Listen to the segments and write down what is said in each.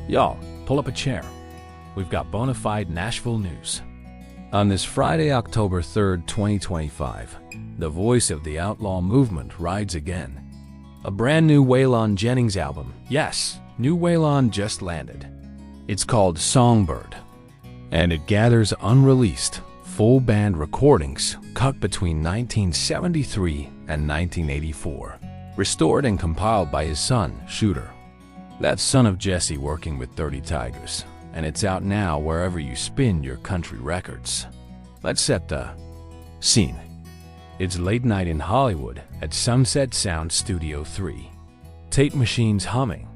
Y'all, pull up a chair. We've got bona fide Nashville news. On this Friday, October 3rd, 2025, the voice of the Outlaw movement rides again. A brand new Waylon Jennings album. Yes, new Waylon just landed. It's called Songbird, and it gathers unreleased, full band recordings cut between 1973 and 1984, restored and compiled by his son, Shooter. That's Son of Jessi working with 30 Tigers, and it's out now wherever you spin your country records. Let's set the scene. It's late night in Hollywood at Sunset Sound Studio 3. Tape machines humming,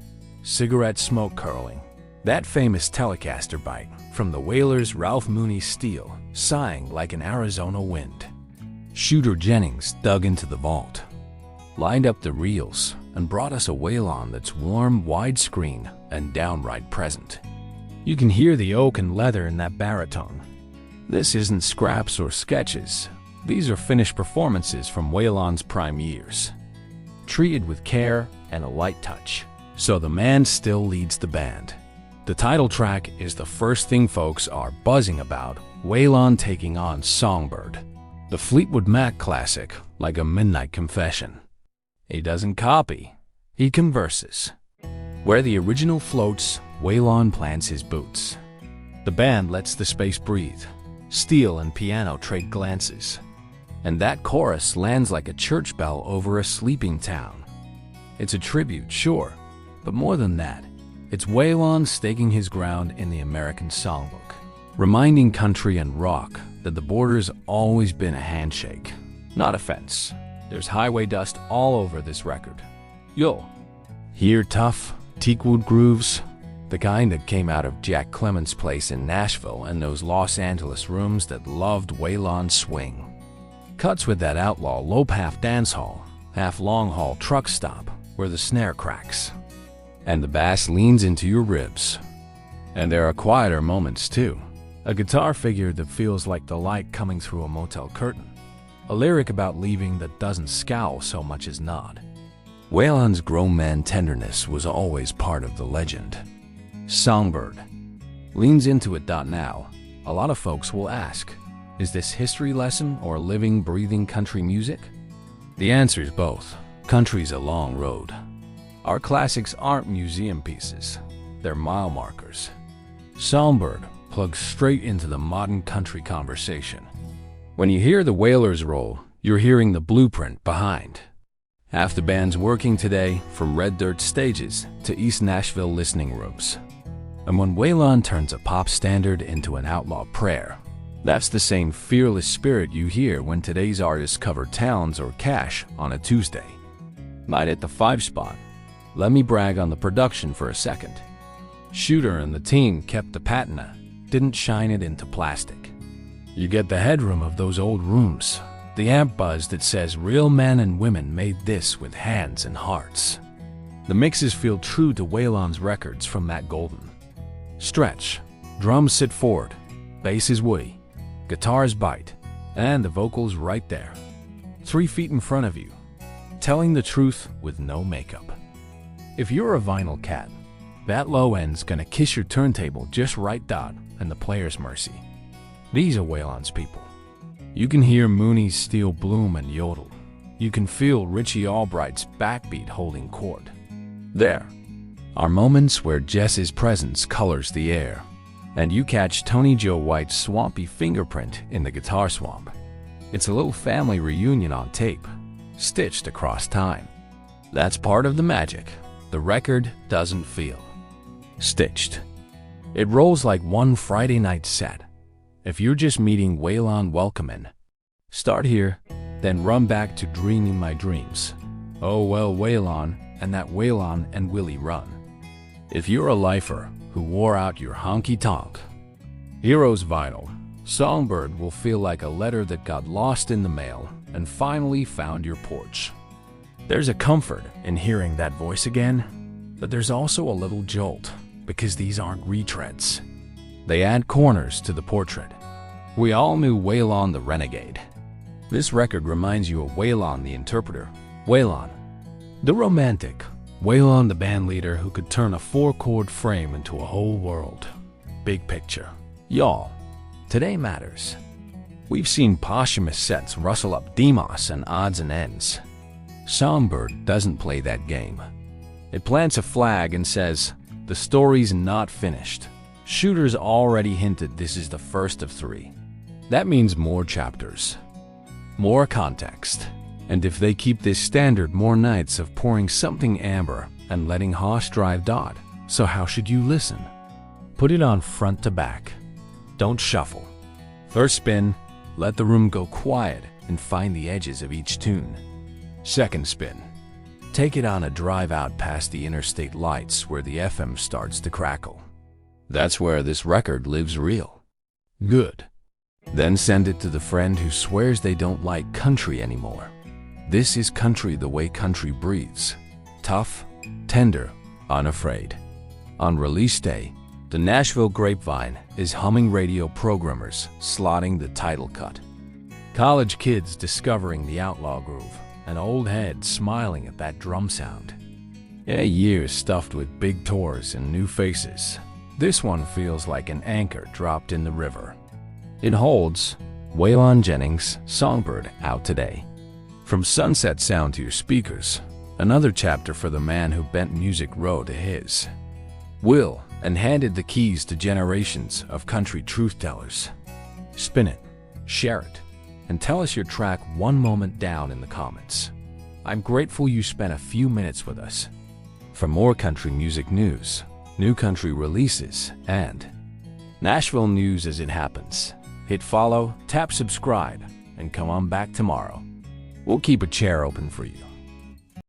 cigarette smoke curling, that famous Telecaster bite from the Wailers' Ralph Mooney steel sighing like an Arizona wind. Shooter Jennings dug into the vault, lined up the reels, and brought us a Waylon that's warm, widescreen, and downright present. You can hear the oak and leather in that baritone. This isn't scraps or sketches. These are finished performances from Waylon's prime years, treated with care and a light touch, so the man still leads the band. The title track is the first thing folks are buzzing about, Waylon taking on Songbird, the Fleetwood Mac classic, like a midnight confession. He doesn't copy, he converses. Where the original floats, Waylon plants his boots. The band lets the space breathe. Steel and piano trade glances, and that chorus lands like a church bell over a sleeping town. It's a tribute, sure, but more than that, it's Waylon staking his ground in the American songbook, reminding country and rock that the border's always been a handshake, not a fence. There's highway dust all over this record. You'll hear tough, teakwood grooves, the kind that came out of Jack Clement's place in Nashville and those Los Angeles rooms that loved Waylon's swing. Cuts with that outlaw lope half dance hall, half long haul truck stop where the snare cracks, and the bass leans into your ribs. And there are quieter moments too. A guitar figure that feels like the light coming through a motel curtain. A lyric about leaving that doesn't scowl so much as nod. Waylon's grown man tenderness was always part of the legend. Songbird leans into it. Now, a lot of folks will ask, is this history lesson or living, breathing country music? The answer is both. Country's a long road. Our classics aren't museum pieces, they're mile markers. Songbird plugs straight into the modern country conversation. When you hear the Wailers roll, you're hearing the blueprint behind. Half the band's working today, from red dirt stages to East Nashville listening rooms. And when Waylon turns a pop standard into an outlaw prayer, that's the same fearless spirit you hear when today's artists cover Towns or Cash on a Tuesday night at the 5 spot. Let me brag on the production for a second. Shooter and the team kept the patina, didn't shine it into plastic. You get the headroom of those old rooms, the amp buzz that says real men and women made this with hands and hearts. The mixes feel true to Waylon's records from that golden stretch. Drums sit forward, bass is woody, guitars bite, and the vocals right there, 3 feet in front of you, telling the truth with no makeup. If you're a vinyl cat, that low end's gonna kiss your turntable just right. And the player's mercy. These are Waylon's people. You can hear Mooney's steel bloom and yodel. You can feel Richie Albright's backbeat holding court. There are moments where Jess's presence colors the air, and you catch Tony Joe White's swampy fingerprint in the guitar swamp. It's a little family reunion on tape, stitched across time. That's part of the magic. The record doesn't feel stitched. It rolls like one Friday night set. If you're just meeting Waylon welcoming, start here, then run back to Dreaming My Dreams. Oh well, Waylon, and that Waylon and Willie run. If you're a lifer who wore out your honky-tonk Heroes vinyl, Songbird will feel like a letter that got lost in the mail and finally found your porch. There's a comfort in hearing that voice again, but there's also a little jolt, because these aren't retreads. They add corners to the portrait. We all knew Waylon the renegade. This record reminds you of Waylon the interpreter, Waylon the romantic, Waylon, the band leader who could turn a 4-chord frame into a whole world. Big picture. Y'all, today matters. We've seen posthumous sets rustle up demos and odds and ends. Songbird doesn't play that game. It plants a flag and says, the story's not finished. Shooter's already hinted this is the first of 3. That means more chapters, more context. And if they keep this standard, more nights of pouring something amber and letting Hosh drive Dot. So how should you listen? Put it on front to back. Don't shuffle. First spin, let the room go quiet and find the edges of each tune. Second spin, take it on a drive out past the interstate lights where the FM starts to crackle. That's where this record lives real. Good. Then send it to the friend who swears they don't like country anymore. This is country the way country breathes. Tough, tender, unafraid. On release day, the Nashville grapevine is humming radio programmers slotting the title cut. College kids discovering the Outlaw groove, and old heads smiling at that drum sound. Yeah, years stuffed with big tours and new faces. This one feels like an anchor dropped in the river. It holds Waylon Jennings' Songbird, out today. From sunset sound to your speakers, another chapter for the man who bent Music Row to his will and handed the keys to generations of country truth-tellers. Spin it, share it, and tell us your track one moment down in the comments. I'm grateful you spent a few minutes with us. For more country music news, new country releases, and Nashville news as it happens, hit follow, tap subscribe, and come on back tomorrow. We'll keep a chair open for you.